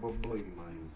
Babay man.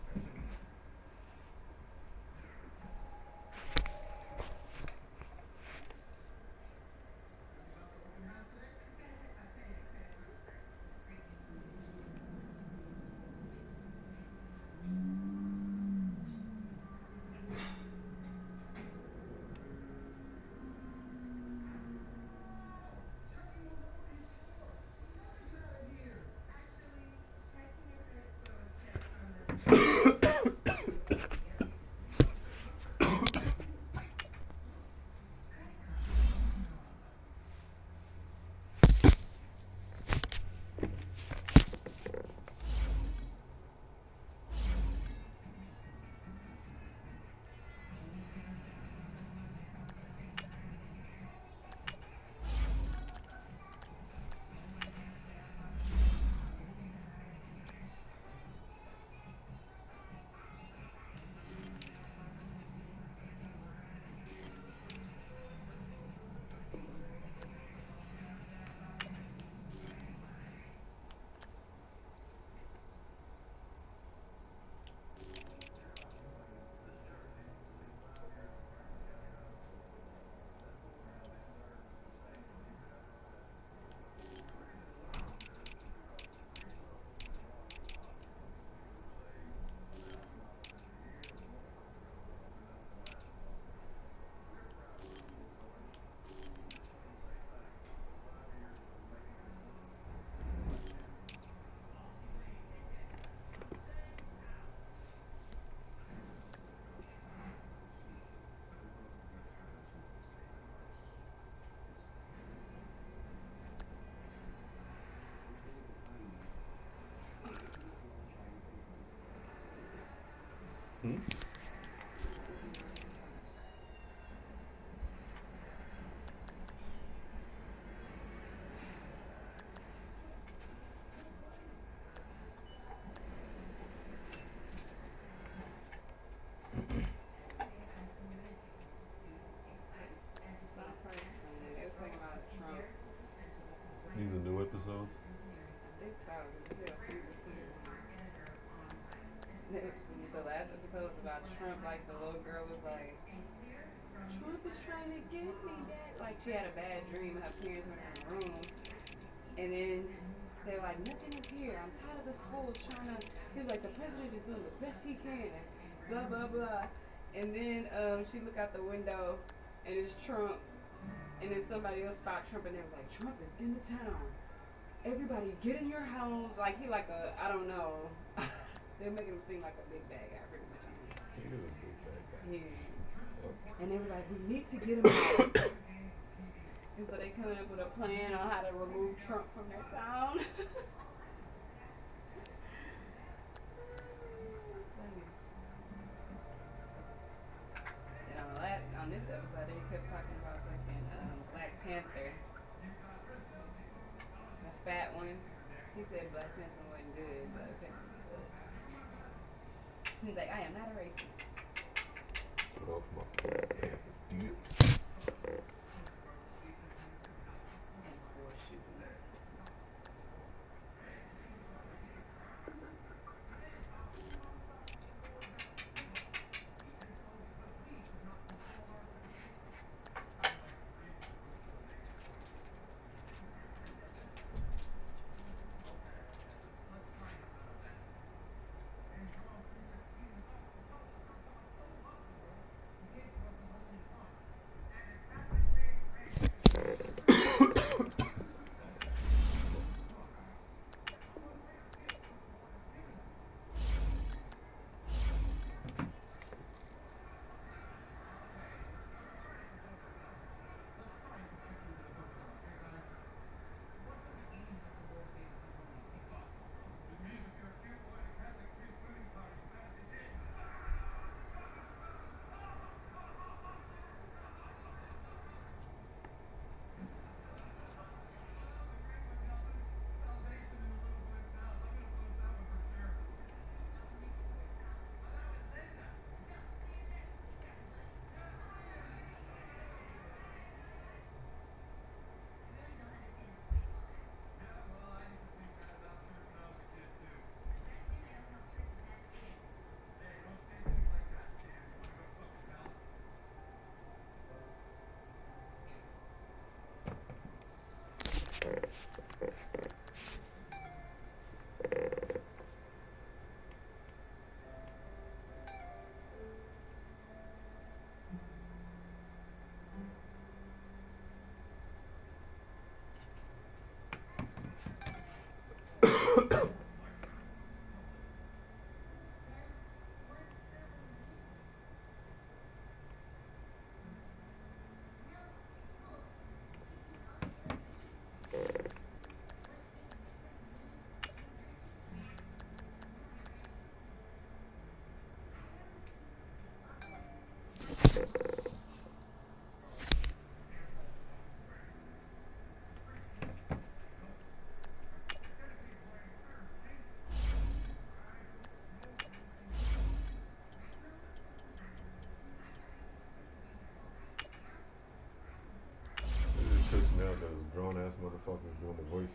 Hmm? Some person, they was talking about Trump. These are new episodes? I think so, because it said season 2 is on. The last episode was about Trump. Like the little girl was like, Trump is trying to get me, Dad. Like she had a bad dream. Her parents were in her room, and then they were like, nothing is here. I'm tired of the schools trying to. He was like, the president is doing the best he can, and blah blah blah. And then she looked out the window, and it's Trump. And then somebody else spot Trump, and they was like, Trump is in the town. Everybody get in your house. Like he like a, I don't know. They're making him seem like a big bad guy, pretty much. He is a big bad guy. Yeah. And they were like, we need to get him out. And so they come up with a plan on how to remove Trump from their town. Funny. And on this episode, they kept talking about fucking Black Panther, the fat one. He said Black Panther wasn't good. Black Panther was good. He's like, I am not a racist. Get off my Black Panther dick. And school shooting.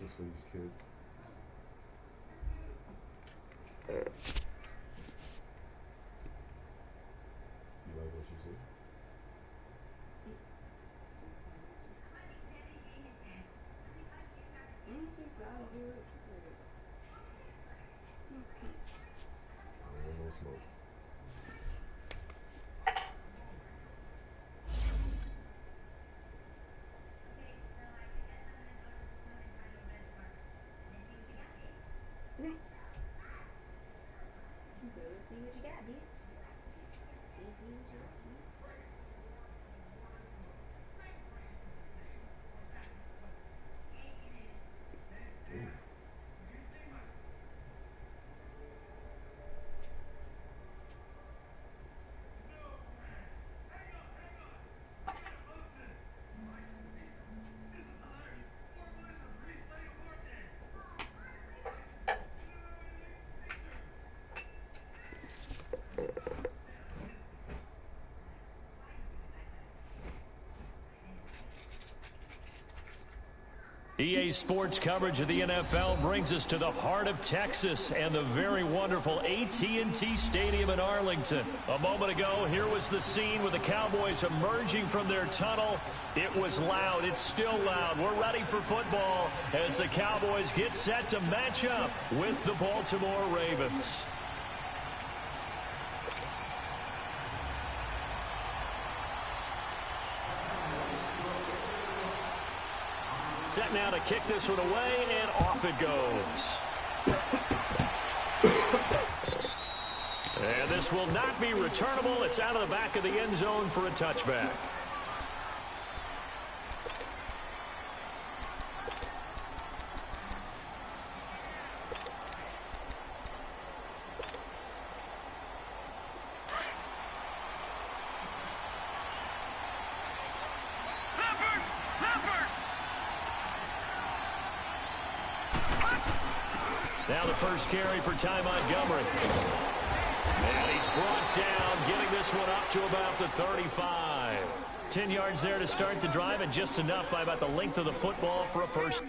practice for these kids. You like what you see? You just gotta do it. No smoke. See what you got, bitch. See what you got. EA Sports coverage of the NFL brings us to the heart of Texas and the very wonderful AT&T Stadium in Arlington. A moment ago, here was the scene with the Cowboys emerging from their tunnel. It was loud. It's still loud. We're ready for football as the Cowboys get set to match up with the Baltimore Ravens. Set now to kick this one away, and off it goes. And this will not be returnable. It's out of the back of the end zone for a touchback. Now the first carry for Ty Montgomery. And he's brought down, getting this one up to about the 35. 10 yards there to start the drive, and just enough by about the length of the football for a first.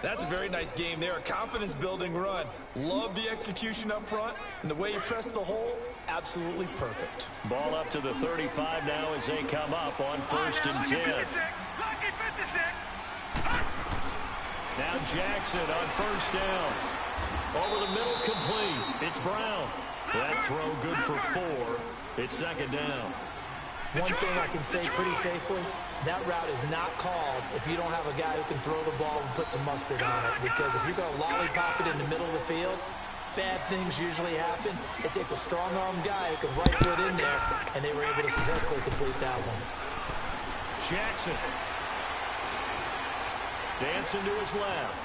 That's a very nice game there. A confidence-building run. Love the execution up front. And the way you press the hole, absolutely perfect. Ball up to the 35 now as they come up on 1st and 10. Now Jackson on 1st down. Over the middle, complete. It's Brown. That throw good for 4. It's 2nd down. One thing I can say pretty safely, that route is not called if you don't have a guy who can throw the ball and put some mustard on it. Because if you're going to lollipop it in the middle of the field, bad things usually happen. It takes a strong-armed guy who can right foot in there, and they were able to successfully complete that one. Jackson. Dancing to his left.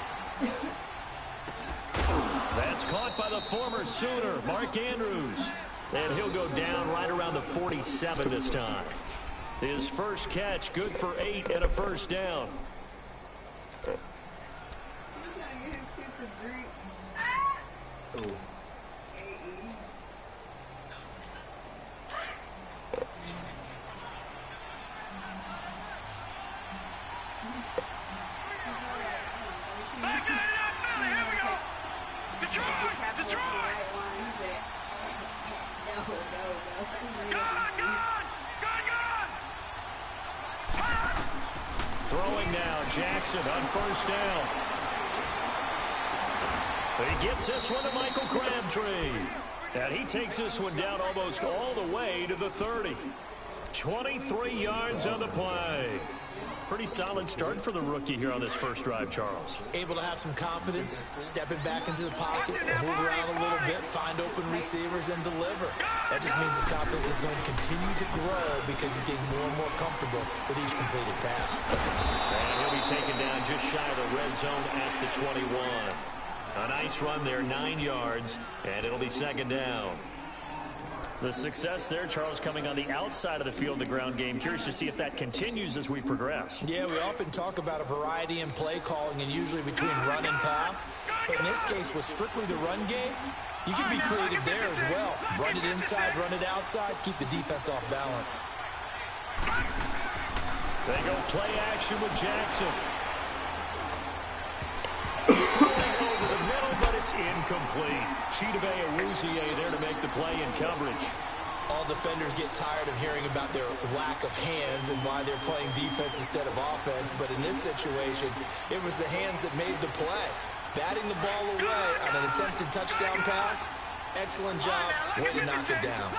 That's caught by the former Sooner, Mark Andrews. And he'll go down right around the 47 this time. His first catch, good for 8 and a 1st down. Throwing now, Jackson on 1st down. He gets this one to Michael Crabtree. And he takes this one down almost all the way to the 30. 23 yards on the play. Pretty solid start for the rookie here on this first drive, Charles. Able to have some confidence, stepping back into the pocket, move around a little bit, find open receivers, and deliver. That just means his confidence is going to continue to grow because he's getting more and more comfortable with each completed pass. And he'll be taken down just shy of the red zone at the 21. A nice run there, 9 yards, and it'll be second down. The success there, Charles, coming on the outside of the field, the ground game. Curious to see if that continues as we progress. Yeah, we often talk about a variety in play calling and usually between run and pass. But in this case, with strictly the run game, you can be creative there as well. Run it inside, run it outside, keep the defense off balance. They go play action with Jackson. Throwing over the middle, but it's incomplete. Chidobe Awuzie there to make the play in coverage. All defenders get tired of hearing about their lack of hands and why they're playing defense instead of offense. But in this situation, it was the hands that made the play. Batting the ball away on an attempted touchdown pass. Excellent job. Way to knock it down.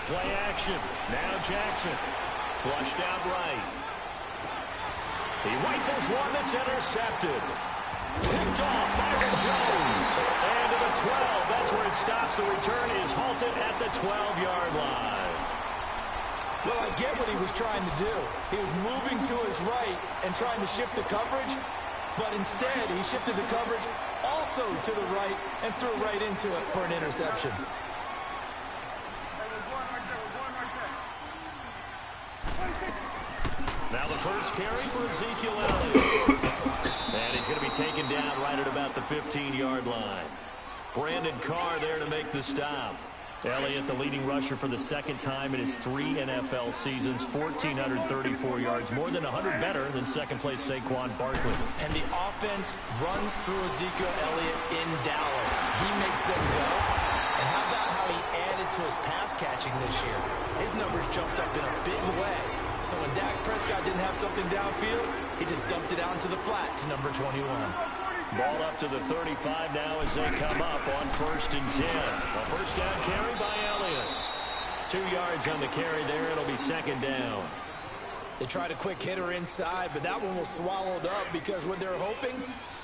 Play action. Now Jackson. Flushed out right. He rifles one that's intercepted. Picked off Byron Jones. And to the 12. That's where it stops. The return is halted at the 12-yard line. Well, I get what he was trying to do. He was moving to his right and trying to shift the coverage. But instead, he shifted the coverage also to the right and threw right into it for an interception. Now the first carry for Ezekiel Elliott. And he's going to be taken down right at about the 15-yard line. Brandon Carr there to make the stop. Elliott, the leading rusher for the second time in his 3 NFL seasons, 1,434 yards, more than 100 better than second-place Saquon Barkley. And the offense runs through Ezekiel Elliott in Dallas. He makes them go. And how about how he added to his pass catching this year? His numbers jumped up in a big way. So when Dak Prescott didn't have something downfield, he just dumped it out into the flat to number 21. Ball up to the 35 now as they come up on 1st and 10. A first down carry by Elliott. 2 yards on the carry there. It'll be second down. They tried a quick hitter inside, but that one was swallowed up because what they're hoping,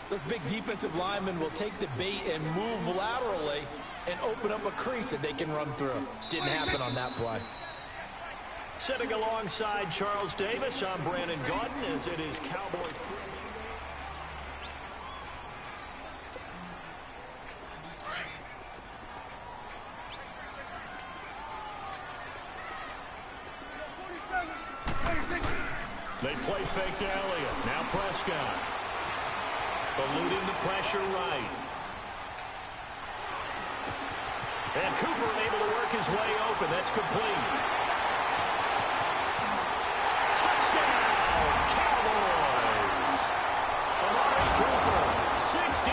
those big defensive linemen will take the bait and move laterally and open up a crease that they can run through. Didn't happen on that play. Sitting alongside Charles Davis, I'm Brandon Gaudin as it is Cowboy. They play fake to Elliott. Now Prescott. Eluding the pressure right. And Cooper able to work his way open. That's complete. Touchdown, Cowboys. Amari Cooper, 63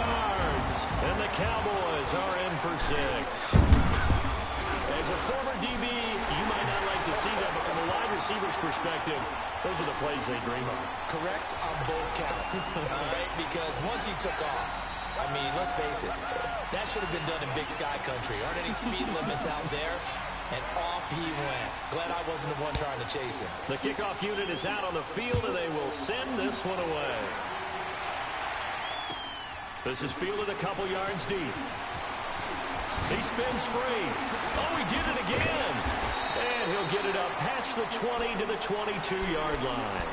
yards. And the Cowboys are in for 6. As a former DB, you might not like to see that, but from a wide receiver's perspective, those are the plays they dream of. Correct on both counts, all right? Because once he took off, I mean, let's face it, that should have been done in Big Sky Country. Aren't any speed limits out there? And off he went. Glad I wasn't the one trying to chase him. The kickoff unit is out on the field, and they will send this one away. This is fielded a couple yards deep. He spins free. Oh, he did it again. And he'll get it up past the 20 to the 22-yard line.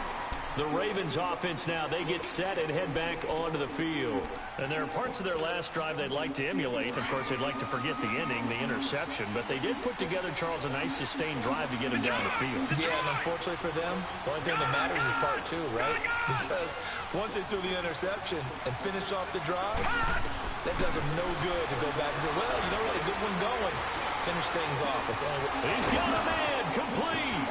The Ravens offense now, they get set and head back onto the field. And there are parts of their last drive they'd like to emulate. Of course, they'd like to forget the ending, the interception. But they did put together, Charles, a nice sustained drive to get him down the field. Yeah, and unfortunately for them, the only thing that matters is part 2, right? Because once they threw the interception and finished off the drive, that does them no good to go back and say, well, you know what, a good one going. Finish things off. That's the only way. He's got a man, complete.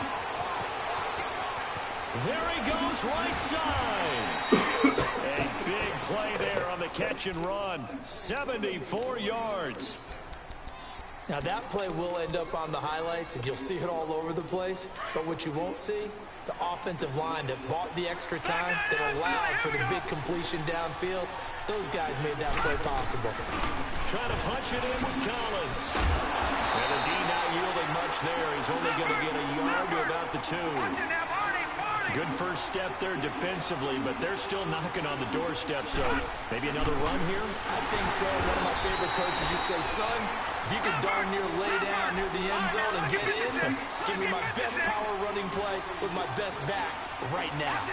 There he goes, right side. A big play there on the catch and run. 74 yards. Now, that play will end up on the highlights, and you'll see it all over the place. But what you won't see, the offensive line that bought the extra time, that allowed for the big completion downfield, those guys made that play possible. Trying to punch it in with Collins. And the D not yielding much there. He's only going to get a yard to about the 2. Good first step there defensively, but they're still knocking on the doorstep, so maybe another run here? I think so. One of my favorite coaches used to say, son, If you could darn near lay down near the end zone and get in, give me my best power running play with my best back right now.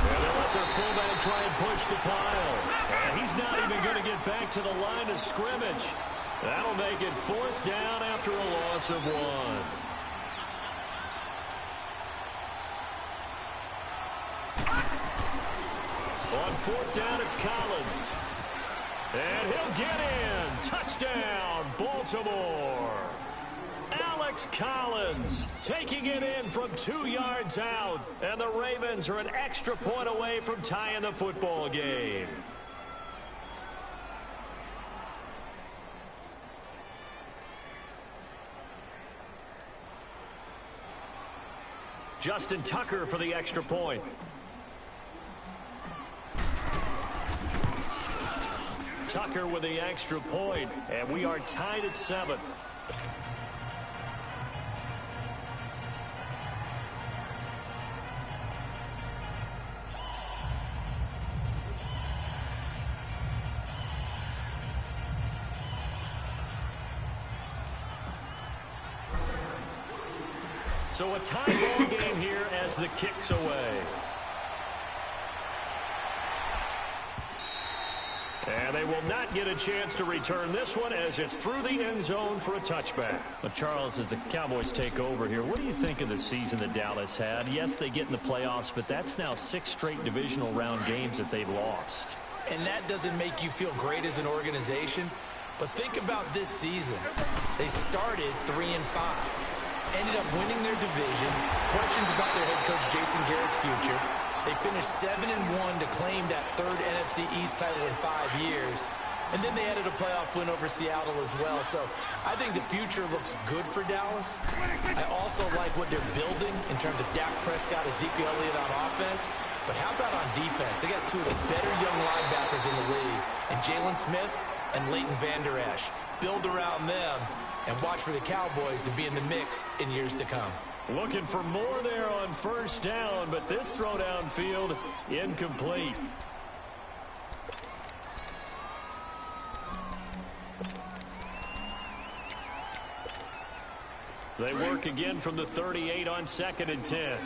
And they let their fullback try and push the pile. And he's not even going to get back to the line of scrimmage. That'll make it 4th down after a loss of 1. On 4th down, it's Collins. And he'll get in. Touchdown, Baltimore. Alex Collins taking it in from 2 yards out. And the Ravens are an extra point away from tying the football game. Justin Tucker for the extra point. Tucker with the extra point, and we are tied at 7. So a tie ball game here as the kick's away. And they will not get a chance to return this one as it's through the end zone for a touchback. Well, Charles, as the Cowboys take over here, what do you think of the season that Dallas had? Yes, they get in the playoffs, but that's now 6 straight divisional round games that they've lost. And that doesn't make you feel great as an organization. But think about this season. They started 3-5. Ended up winning their division. Questions about their head coach Jason Garrett's future. They finished 7-1 to claim that 3rd NFC East title in 5 years. And then they added a playoff win over Seattle as well. So I think the future looks good for Dallas. I also like what they're building in terms of Dak Prescott, Ezekiel Elliott on offense. But how about on defense? They got 2 of the better young linebackers in the league, and Jalen Smith and Leighton Vander Esch. Build around them and watch for the Cowboys to be in the mix in years to come. Looking for more there on 1st down, but this throw downfield incomplete. They work again from the 38 on 2nd and 10.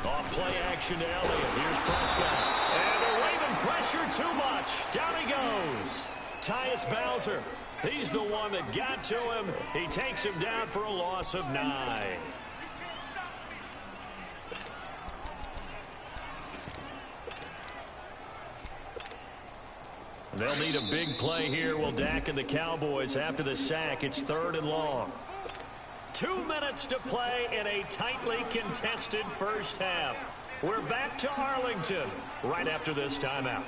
Off play action to Elliott. Here's Prescott. And the Raven pressure too much. Down he goes. Tyus Bowser. He's the one that got to him. He takes him down for a loss of 9. They'll need a big play here. Will Dak and the Cowboys after the sack. It's 3rd and long. 2 minutes to play in a tightly contested first half. We're back to Arlington right after this timeout.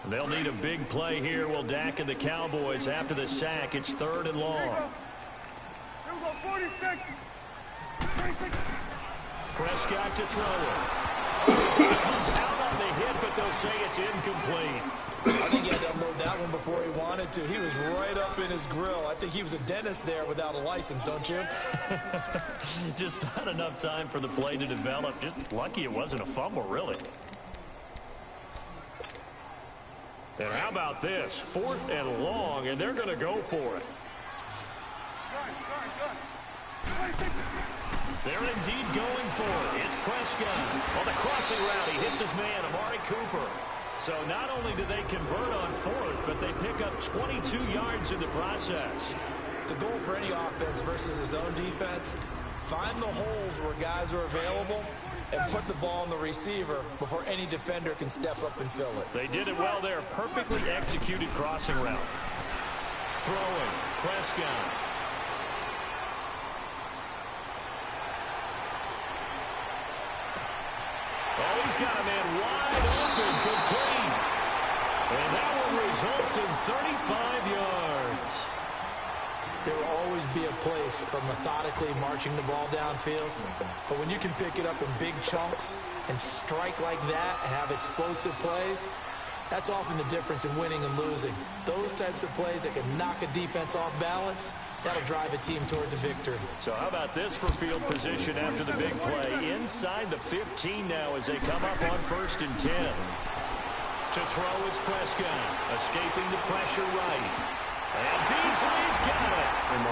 They'll need a big play here. Will Dak and the Cowboys after the sack. It's 3rd and long. Prescott to throw it. Comes out on the hit, but they'll say it's incomplete. I think he had to unload that one before he wanted to. He was right up in his grill. I think he was a dentist there without a license, don't you? Just not enough time for the play to develop. Just lucky it wasn't a fumble, really. And how about this? 4th and long, and they're going to go for it. They're indeed going for it. It's Prescott. On the crossing route, he hits his man, Amari Cooper. So not only do they convert on 4th, but they pick up 22 yards in the process. The goal for any offense versus his own defense, find the holes where guys are available and put the ball on the receiver before any defender can step up and fill it. They did it well there. Perfectly executed crossing route. Throwing. Prescott. Oh, he's got a man wide open, complete. And that one results in 35 yards. there will always be a place for methodically marching the ball downfield. But when you can pick it up in big chunks and strike like that, have explosive plays, that's often the difference in winning and losing. Those types of plays that can knock a defense off balance, that'll drive a team towards a victory. So how about this for field position after the big play? Inside the 15 now as they come up on 1st and 10. To throw is Prescott, escaping the pressure right. And Beasley's got it.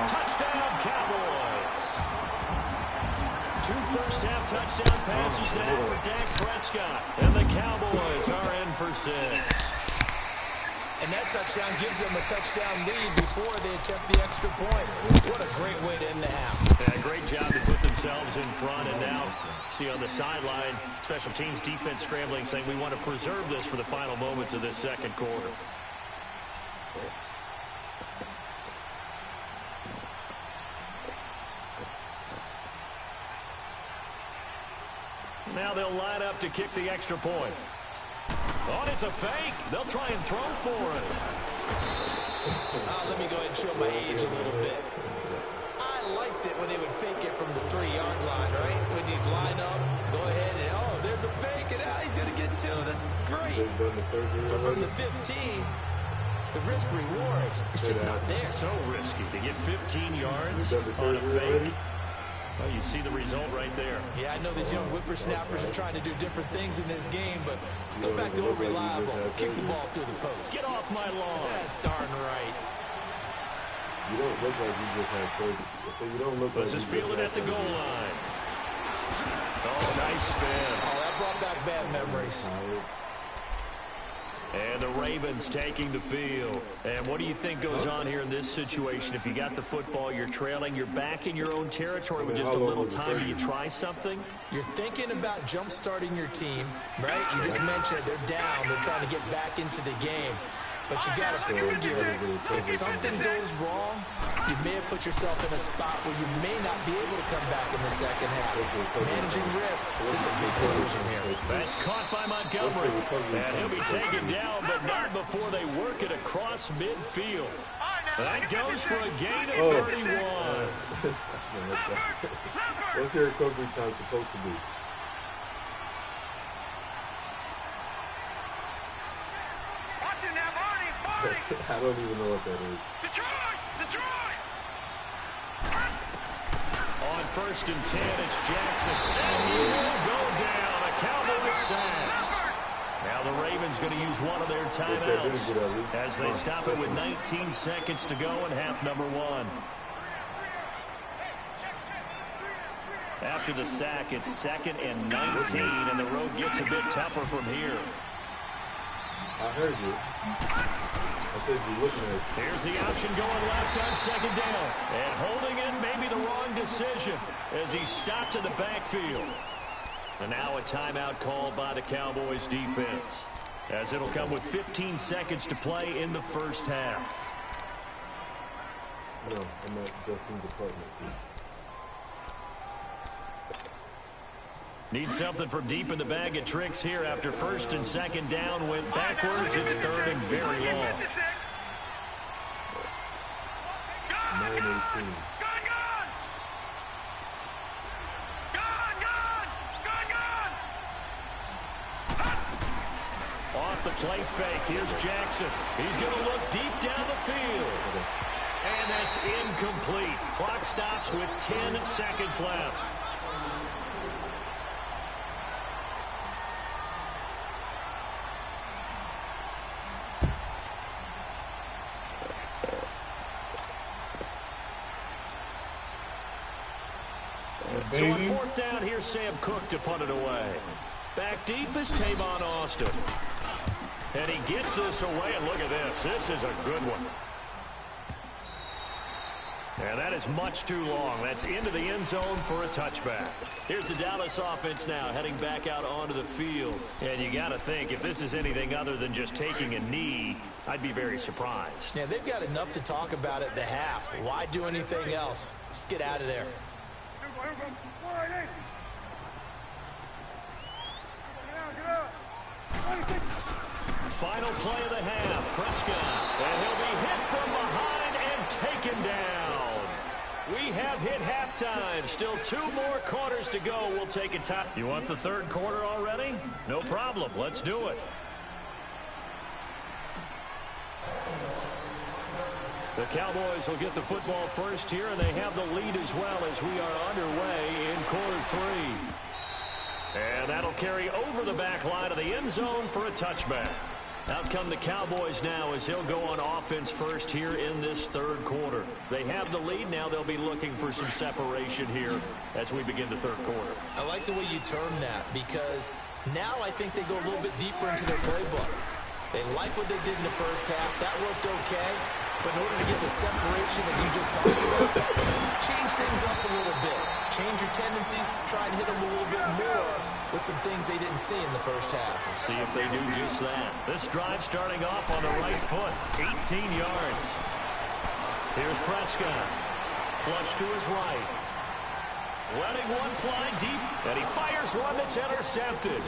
Touchdown, Cowboys. 2 first-half touchdown passes now for Dak Prescott. And the Cowboys are in for 6. And that touchdown gives them a touchdown lead before they attempt the extra point. What a great way to end the half. Yeah, great job to put themselves in front. And now, see on the sideline, special teams defense scrambling, saying we want to preserve this for the final moments of this second quarter. Now they'll line up to kick the extra point. Oh, it's a fake. They'll try and throw for it. Let me go ahead and show my age a little bit. I liked it when they would fake it from the 3-yard line, right? When you'd line up, go ahead and, oh, there's a fake, and he's going to get 2. That's great. But from the 15, the risk-reward is just not there. So risky to get 15 yards on a fake. Well, you see the result right there. Yeah, I know these young whippersnappers are trying to do different things in this game, but let's go back to old reliable. Kick the ball through the post. Get off my lawn. That's darn right. You don't look like you just had crazy. You don't look this like is fielded at the goal line. Oh, nice spin. Oh, that brought back bad memories. And the Ravens taking the field. And what do you think goes on here in this situation? If you got the football, you're trailing, you're back in your own territory with just a little time. Do you try something? You're thinking about jump-starting your team, right? You just mentioned they're down. They're trying to get back into the game. But you got to figure, if something goes wrong, you may have put yourself in a spot where you may not be able to come back in the second half. Managing risk is a big decision here. That's caught by Montgomery. And he'll be taken down, but not before they work it across midfield. That goes for a gain of 31. What's your recovery time supposed to be? I don't even know what that is. Detroit! On 1st and 10, it's Jackson. And he will go down. A Cowboys sack. Now the Ravens going to use one of their timeouts as they stop it with 19 seconds to go in half number 1. After the sack, it's 2nd and 19, and the road gets a bit tougher from here. I heard you. Here's the option going left on 2nd down. And holding it may be the wrong decision as he stopped in the backfield. And now a timeout called by the Cowboys defense, as it'll come with 15 seconds to play in the first half. No, I'm not Justin Department. Need something from deep in the bag of tricks here after 1st and 2nd down went backwards. It's 3rd and very long. 9-18. Off the play fake, here's Jackson. He's going to look deep down the field. And that's incomplete. Clock stops with 10 seconds left. So on 4th down, here's Sam Cook to punt it away. Back deep is Tavon Austin. And he gets this away, and look at this. This is a good one. And that is much too long. That's into the end zone for a touchback. Here's the Dallas offense now heading back out onto the field. And you got to think, if this is anything other than just taking a knee, I'd be very surprised. Yeah, they've got enough to talk about at the half. Why do anything else? Just get out of there. Final play of the half. Prescott. And he'll be hit from behind and taken down. We have hit halftime. Still 2 more quarters to go. We'll take a time. You want the third quarter already? No problem. Let's do it. The Cowboys will get the football first here, and they have the lead as well as we are underway in quarter 3. And that'll carry over the back line of the end zone for a touchback. Out come the Cowboys now as they'll go on offense first here in this third quarter. They have the lead. Now they'll be looking for some separation here as we begin the third quarter. I like the way you term that because now I think they go a little bit deeper into their playbook. They like what they did in the first half. That worked okay. But in order to get the separation that you just talked about, change things up a little bit. Change your tendencies. Try and hit them a little bit more with some things they didn't see in the first half. See if they do just that. This drive starting off on the right foot. 18 yards. Here's Prescott. Flush to his right. Letting one fly deep. And he fires one that's intercepted.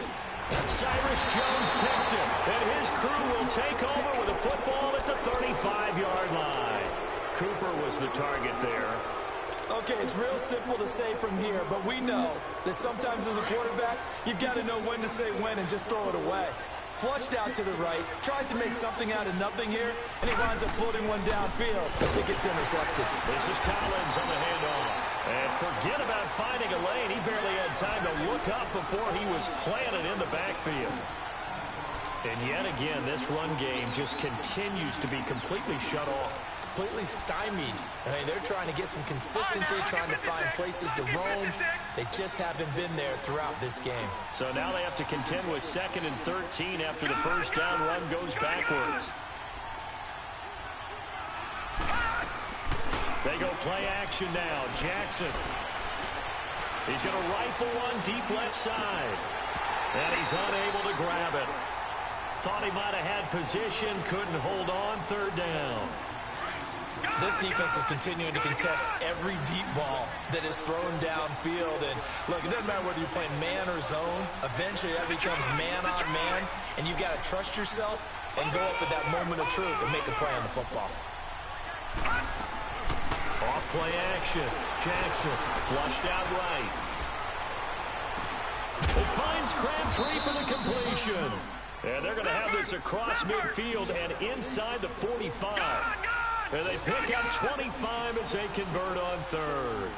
Cyrus Jones picks him, and his crew will take over with a football at the 35-yard line. Cooper was the target there. Okay, it's real simple to say from here, but we know that sometimes as a quarterback, you've got to know when to say when and just throw it away. Flushed out to the right, tries to make something out of nothing here, and he winds up floating one downfield. It gets intercepted. This is Collins on the handoff. And forget about finding a lane. He barely had time to look up before he was planted in the backfield. And yet again, this run game just continues to be completely shut off. Completely stymied. I mean, they're trying to get some consistency, trying to find places to roam. They just haven't been there throughout this game. So now they have to contend with 2nd and 13 after the first down run goes backwards. They go play action now. Jackson. He's going to rifle one deep left side. And he's unable to grab it. Thought he might have had position, couldn't hold on, 3rd down. This defense is continuing to contest every deep ball that is thrown downfield. And look, it doesn't matter whether you're playing man or zone. Eventually that becomes man on man. And you've got to trust yourself and go up at that moment of truth and make a play on the football. Off play action. Jackson flushed out right. It finds Crabtree for the completion. And they're going to have this across midfield and inside the 45. And they pick up 25 as they convert on 3rd.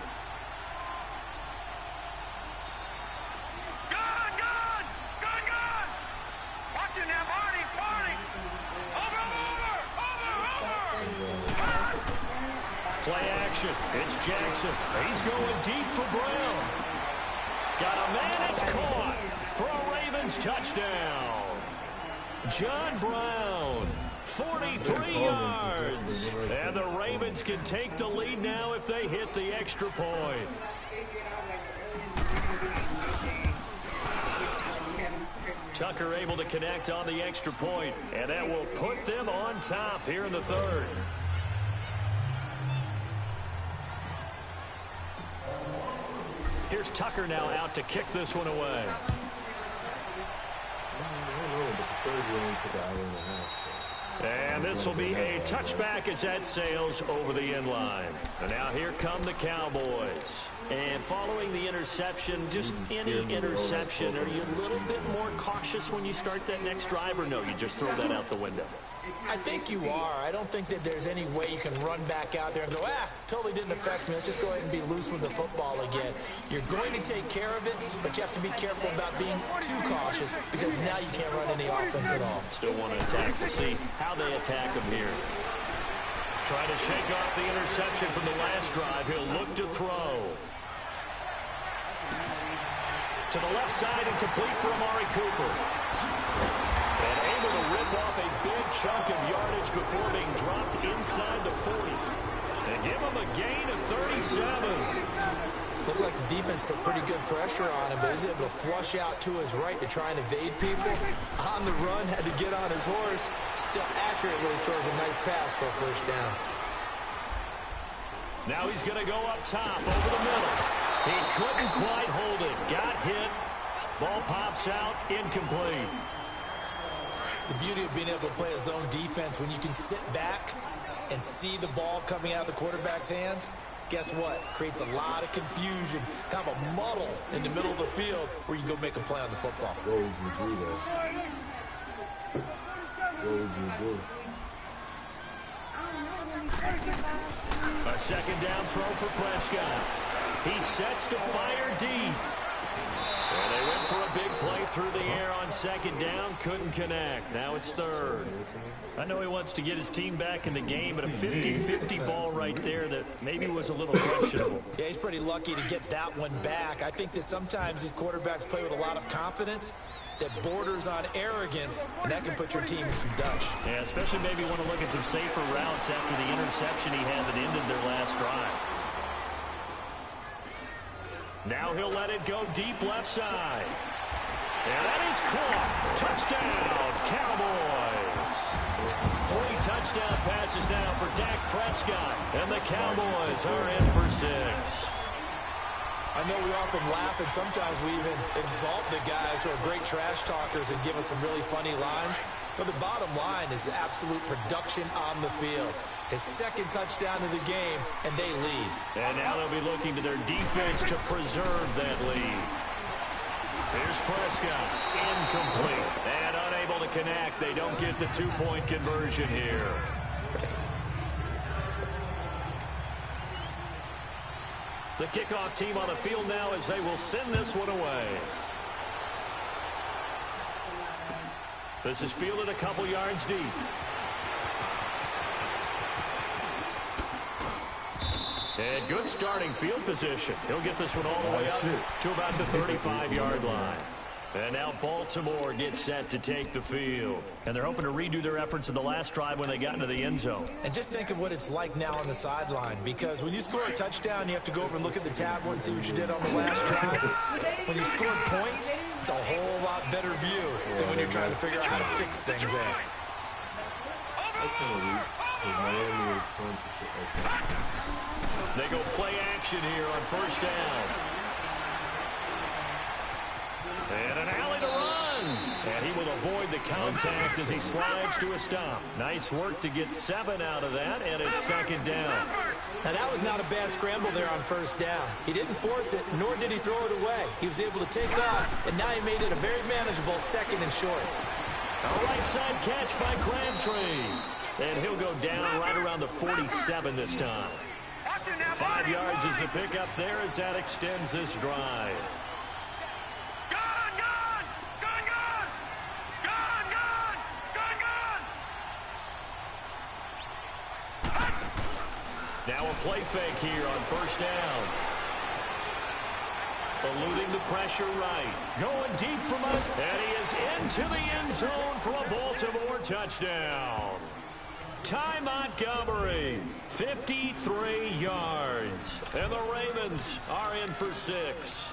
Watch it now, Barney. Over. Play action. It's Jackson. He's going deep for Brown. Got a man. It's caught for a Ravens touchdown. John Brown, 43 yards. And the Ravens can take the lead now if they hit the extra point. Tucker able to connect on the extra point, and that will put them on top here in the 3rd. Here's Tucker now out to kick this one away. And this will be a touchback as that sails over the end line. And now here come the Cowboys. And following the interception, just any interception, are you a little bit more cautious when you start that next drive, or no, you just throw that out the window? I think you are. I don't think that there's any way you can run back out there and go, totally didn't affect me. Let's just go ahead and be loose with the football again. You're going to take care of it, but you have to be careful about being too cautious because now you can't run any offense at all. Still want to attack. We'll see how they attack him here. Try to shake off the interception from the last drive. He'll look to throw. To the left side and complete for Amari Cooper. And able to rip off a big chunk of yardage before being dropped inside the 40. And give him a gain of 37. Looked like the defense put pretty good pressure on him, but he's able to flush out to his right to try and evade people. On the run, had to get on his horse. Still accurately throws a nice pass for a 1st down. Now he's going to go up top over the middle. He couldn't quite hold it. Got hit. Ball pops out. Incomplete. The beauty of being able to play a zone defense when you can sit back and see the ball coming out of the quarterback's hands, guess what? Creates a lot of confusion, kind of a muddle in the middle of the field where you go make a play on the football. What would you do, though? What would you do? A second down throw for Prescott. He sets to fire deep. And they went for a big play through the air on second down. Couldn't connect. Now it's third. I know he wants to get his team back in the game, but a 50-50 ball right there that maybe was a little questionable. Yeah, he's pretty lucky to get that one back. I think that sometimes these quarterbacks play with a lot of confidence that borders on arrogance, and that can put your team in some dutch. Yeah, especially maybe want to look at some safer routes after the interception he had that ended their last drive. Now he'll let it go deep left side. And that is caught. Touchdown, Cowboys. 3 touchdown passes now for Dak Prescott. And the Cowboys are in for 6. I know we often laugh, and sometimes we even exalt the guys who are great trash talkers and give us some really funny lines. But the bottom line is absolute production on the field. His second touchdown of the game, and they lead. And now they'll be looking to their defense to preserve that lead. Here's Prescott. Incomplete. And unable to connect. They don't get the 2-point conversion here. The kickoff team on the field now as they will send this one away. This is fielded a couple yards deep. And good starting field position. He'll get this one all the way up to about the 35-yard line. And now Baltimore gets set to take the field. And they're hoping to redo their efforts in the last drive when they got into the end zone. And just think of what it's like now on the sideline, because when you score a touchdown, you have to go over and look at the tablet and see what you did on the last drive. When you scored points, it's a whole lot better view than when you're trying to figure out how to fix things in. They go play action here on first down. And an alley to run. And he will avoid the contact as he slides to a stop. Nice work to get 7 out of that, and it's second down. Now, that was not a bad scramble there on first down. He didn't force it, nor did he throw it away. He was able to take off, and now he made it a very manageable second and short. A right side catch by Crabtree. And he'll go down right around the 47 this time. 5 yards is the pickup there as that extends this drive. Now a play fake here on first down. Eluding the pressure right. Going deep from up. And he is into the end zone for a Baltimore touchdown. Ty Montgomery, 53 yards. And the Ravens are in for 6.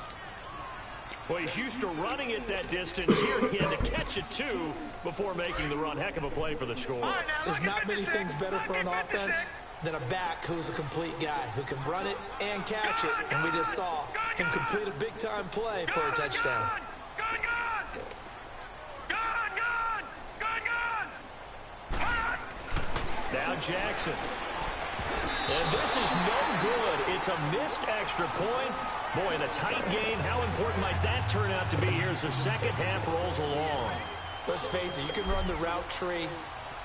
Well, he's used to running it that distance. Here he had to catch it, too, before making the run. Heck of a play for the score. There's not many things better for an offense than a back who's a complete guy, who can run it and catch it. And we just saw him complete a big-time play for a touchdown. Now Jackson. And this is no good. It's a missed extra point. Boy, in a tight game, how important might that turn out to be here as the second half rolls along? Let's face it, you can run the route tree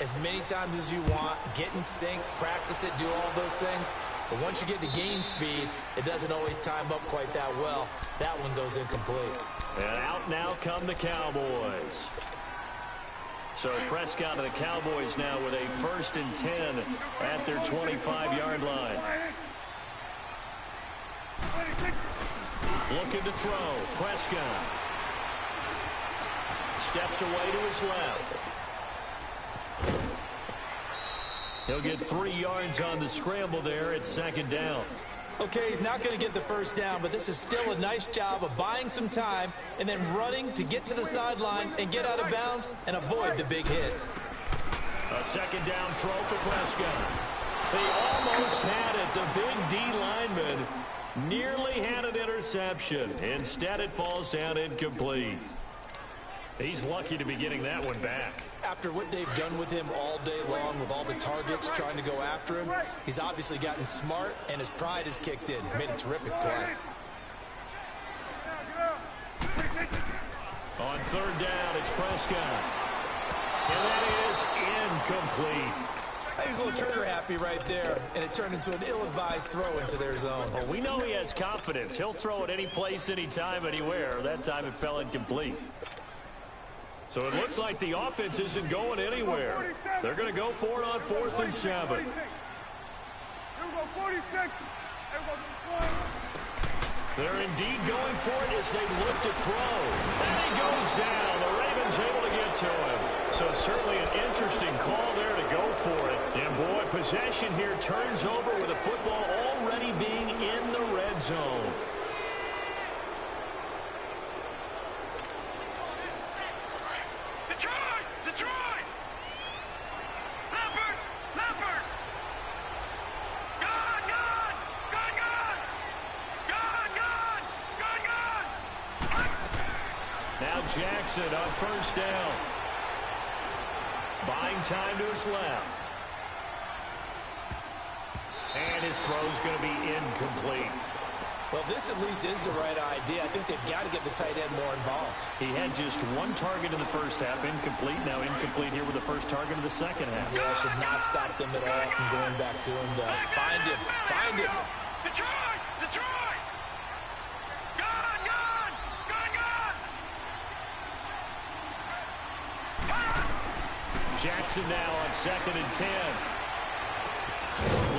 as many times as you want, get in sync, practice it, do all those things. But once you get to game speed, it doesn't always time up quite that well. That one goes incomplete. And out now come the Cowboys. So Prescott and the Cowboys now with a 1st and 10 at their 25-yard line. Looking to throw. Prescott steps away to his left. He'll get 3 yards on the scramble there at second down. Okay, he's not going to get the first down, but this is still a nice job of buying some time and then running to get to the sideline and get out of bounds and avoid the big hit. A second down throw for Prescott. They almost had it. The big D lineman nearly had an interception. Instead, it falls down incomplete. He's lucky to be getting that one back. After what they've done with him all day long, with all the targets trying to go after him, he's obviously gotten smart, and his pride has kicked in. Made a terrific play. On third down, it's Prescott. And that is incomplete. He's a little trigger happy right there, and it turned into an ill-advised throw into their zone. Well, we know he has confidence. He'll throw it any place, anytime, anywhere. That time it fell incomplete. So it looks like the offense isn't going anywhere. They're going to go for it on 4th and 7. They're indeed going for it as they look to throw. And he goes down. The Ravens able to get to him. So certainly an interesting call there to go for it. And boy, possession here turns over with the football already being in the red zone. Detroit! Leopard! Gone! Now Jackson on first down. Buying time to his left. And his throw's going to be incomplete. Well, this at least is the right idea. I think they've got to get the tight end more involved. He had just one target in the first half, incomplete. Now incomplete here with the first target of the second half. Yeah, should not stop them at all from going back to him. Find him. Detroit! Gone! Jackson now on 2nd and 10.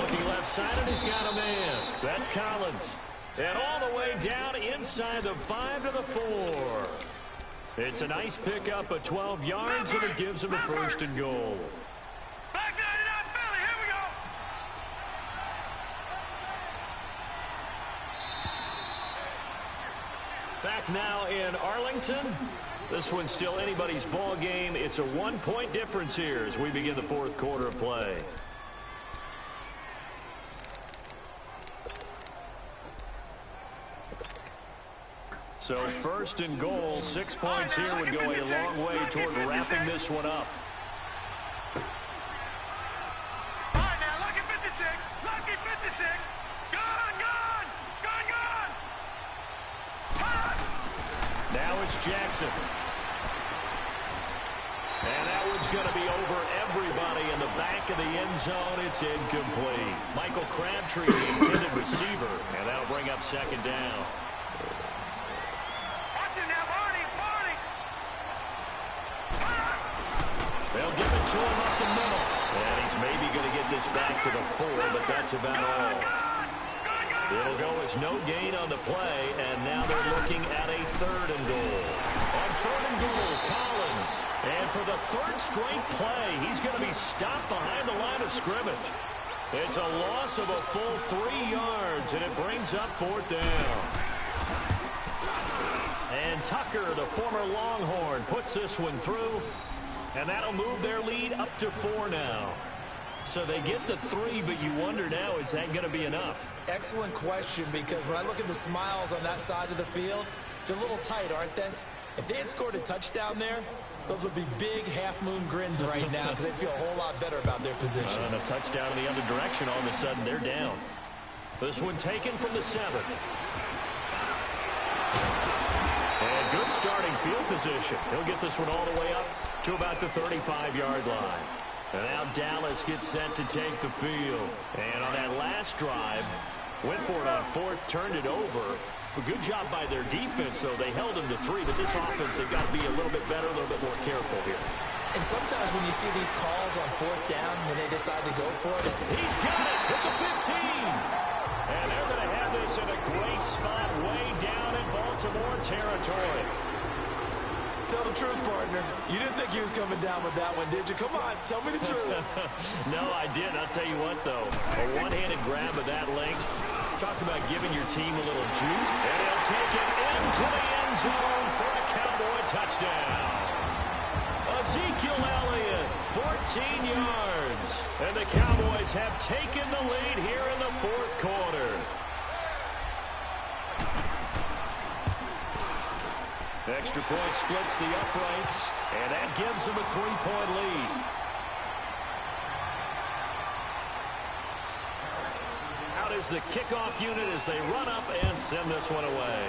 Looking left side, and he's got a man. That's Collins. And all the way down inside the 5 to the 4. It's a nice pickup of 12 yards, and it gives him a 1st and goal. Back 99 Philly, here we go! Back now in Arlington. This one's still anybody's ball game. It's a 1-point difference here as we begin the 4th quarter of play. So 1st and goal, 6 points here would go a long way toward wrapping this one up. All right, now, lucky 56. Gone! Now it's Jackson. And that one's going to be over everybody in the back of the end zone. It's incomplete. Michael Crabtree, the intended receiver, and that'll bring up 2nd down. They'll give it to him up the middle. And he's maybe going to get this back to the 4, but that's about all. It'll go as no gain on the play, and now they're looking at a 3rd and goal. On 3rd and goal, Collins. And for the 3rd straight play, he's going to be stopped behind the line of scrimmage. It's a loss of a full 3 yards, and it brings up 4th down. And Tucker, the former Longhorn, puts this one through. And that'll move their lead up to 4 now. So they get the 3, but you wonder now, is that going to be enough? Excellent question, because when I look at the smiles on that side of the field, they're a little tight, aren't they? If they had scored a touchdown there, those would be big half-moon grins right now because they'd feel a whole lot better about their position. And a touchdown in the other direction, all of a sudden they're down. This one taken from the 7. And good starting field position. He'll get this one all the way up to about the 35-yard line. And now Dallas gets set to take the field. And on that last drive, went for it on 4th, turned it over. A good job by their defense, though. They held them to 3, but this offense, they've got to be a little bit better, a little bit more careful here. And sometimes when you see these calls on 4th down, when they decide to go for it. He's got it at the 15. And they're going to have this in a great spot way down in Baltimore territory. Tell the truth, partner. You didn't think he was coming down with that one, did you? Come on, tell me the truth. No, I didn't. I'll tell you what, though. A one-handed grab of that length. Talk about giving your team a little juice. And he'll take it into the end zone for a Cowboy touchdown. Ezekiel Elliott, 14 yards. And the Cowboys have taken the lead here in the 4th quarter. Extra point splits the uprights. And that gives them a 3-point lead. Out is the kickoff unit as they run up and send this one away.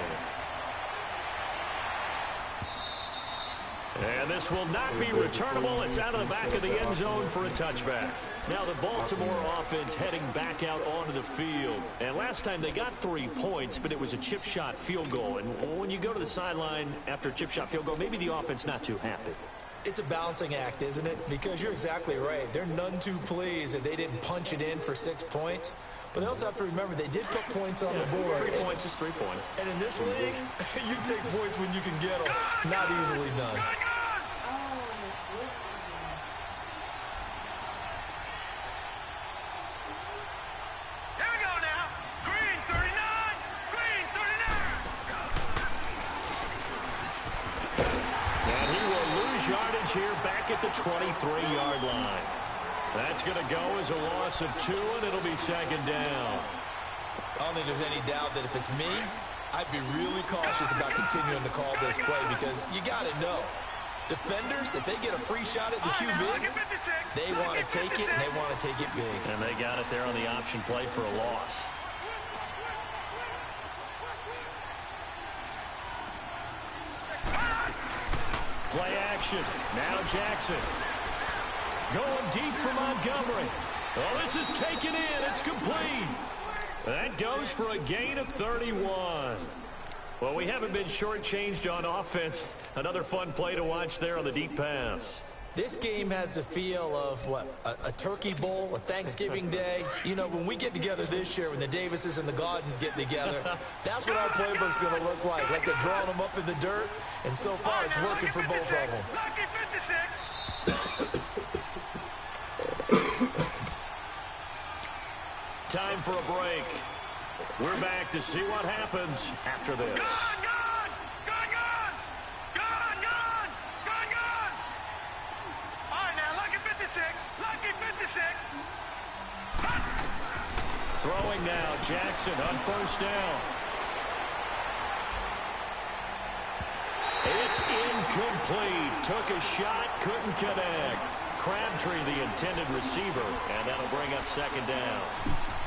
And this will not be returnable. It's out of the back of the end zone for a touchback. Now the Baltimore offense heading back out onto the field. And last time they got 3 points, but it was a chip shot field goal. And when you go to the sideline after a chip shot field goal, maybe the offense not too happy. It's a balancing act, isn't it? Because you're exactly right. They're none too pleased that they didn't punch it in for 6 points. But they also have to remember they did put points on the board. 3 points is 3 points. And in this league, you take points when you can get them. Not easily done. Here back at the 23-yard line. That's going to go as a loss of 2, and it'll be second down. I don't think there's any doubt that if it's me, I'd be really cautious about continuing to call this play because you got to know, defenders, if they get a free shot at the QB, they want to take it, and they want to take it big. And they got it there on the option play for a loss. Play action. Now Jackson. Going deep for Montgomery. Oh, this is taken in. It's complete. That goes for a gain of 31. Well, we haven't been shortchanged on offense. Another fun play to watch there on the deep pass. This game has the feel of, what, a turkey bowl, a Thanksgiving day. You know, when we get together this year, when the Davises and the Gaudens get together, that's what our playbook's going to look like they're drawing them up in the dirt, and so far it's working for both of them. Time for a break. We're back to see what happens after this. Throwing now, Jackson on first down. It's incomplete. Took a shot, couldn't connect. Crabtree, the intended receiver, and that'll bring up second down.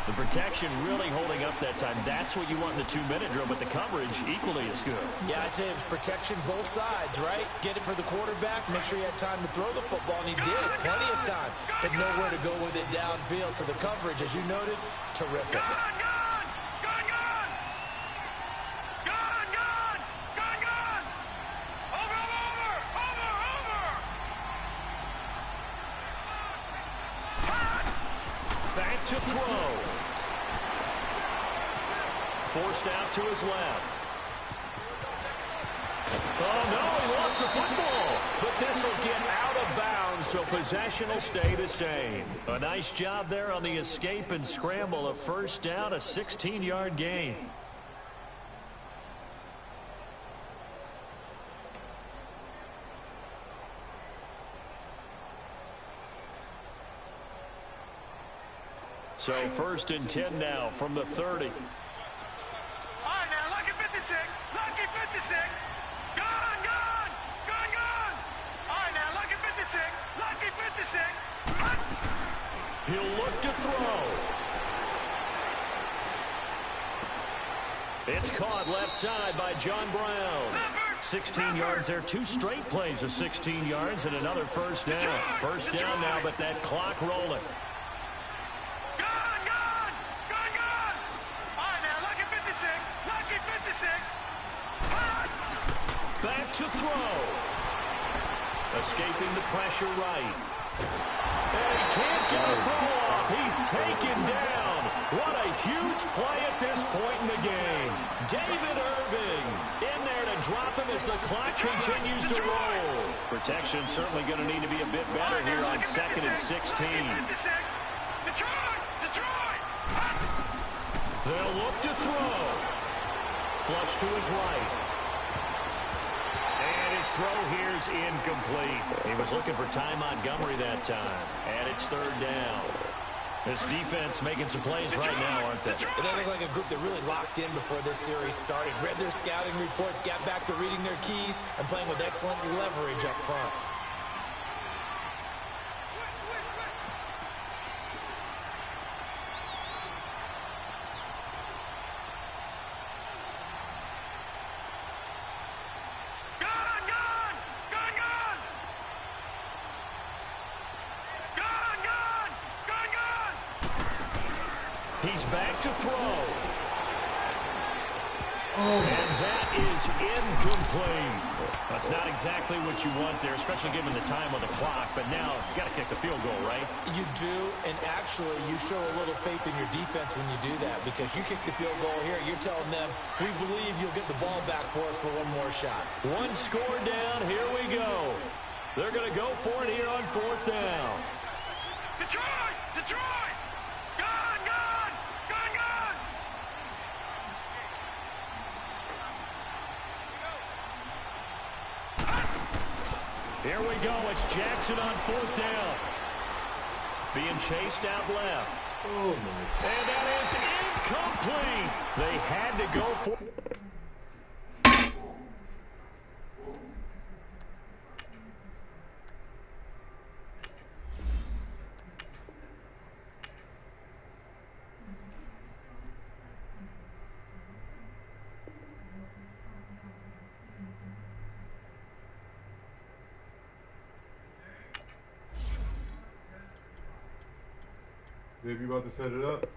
The protection really holding up that time. That's what you want in the 2-minute drill, but the coverage equally as good. Yeah, I'd say it was protection both sides, right? Get it for the quarterback, make sure he had time to throw the football, and he did. Plenty of time, but nowhere to go with it downfield. So the coverage, as you noted, terrific. Back to throw. Forced out to his left. Oh, no, he lost the football. But this will get out of bounds, so possession will stay the same. A nice job there on the escape and scramble. A first down, a 16-yard gain. So first and 10 now from the 30. All right, now, lucky 56. Lucky 56. Gone, gone. Gone, gone. All right, now, lucky 56. Lucky 56. He'll look to throw. It's caught left side by John Brown. 16 yards there. 2 straight plays of 16 yards and another first down. First down now, but that clock rolling. Back to throw. Escaping the pressure right. And he can't get a throw off. He's taken down. What a huge play at this point in the game. David Irving in there to drop him as the clock continues to roll. Protection certainly going to need to be a bit better here on 2nd and 16. They'll look to throw. Flush to his right. And his throw here's incomplete. He was looking for Ty Montgomery that time. And it's third down. This defense making some plays right now, aren't they? And they look like a group that really locked in before this series started. Read their scouting reports, got back to reading their keys, and playing with excellent leverage up front. He's back to throw. And that is incomplete. That's not exactly what you want there, especially given the time on the clock. But now, you got to kick the field goal, right? You do, and actually, you show a little faith in your defense when you do that, because you kick the field goal here, you're telling them, we believe you'll get the ball back for us for one more shot. One score down, here we go. They're going to go for it here on 4th down. Detroit! Detroit! Gone! Gone! Gone! Gone! Here we go. It's Jackson on 4th down. Being chased out left. Oh, my. And that is incomplete. They had to go for Dave, you about to set it up?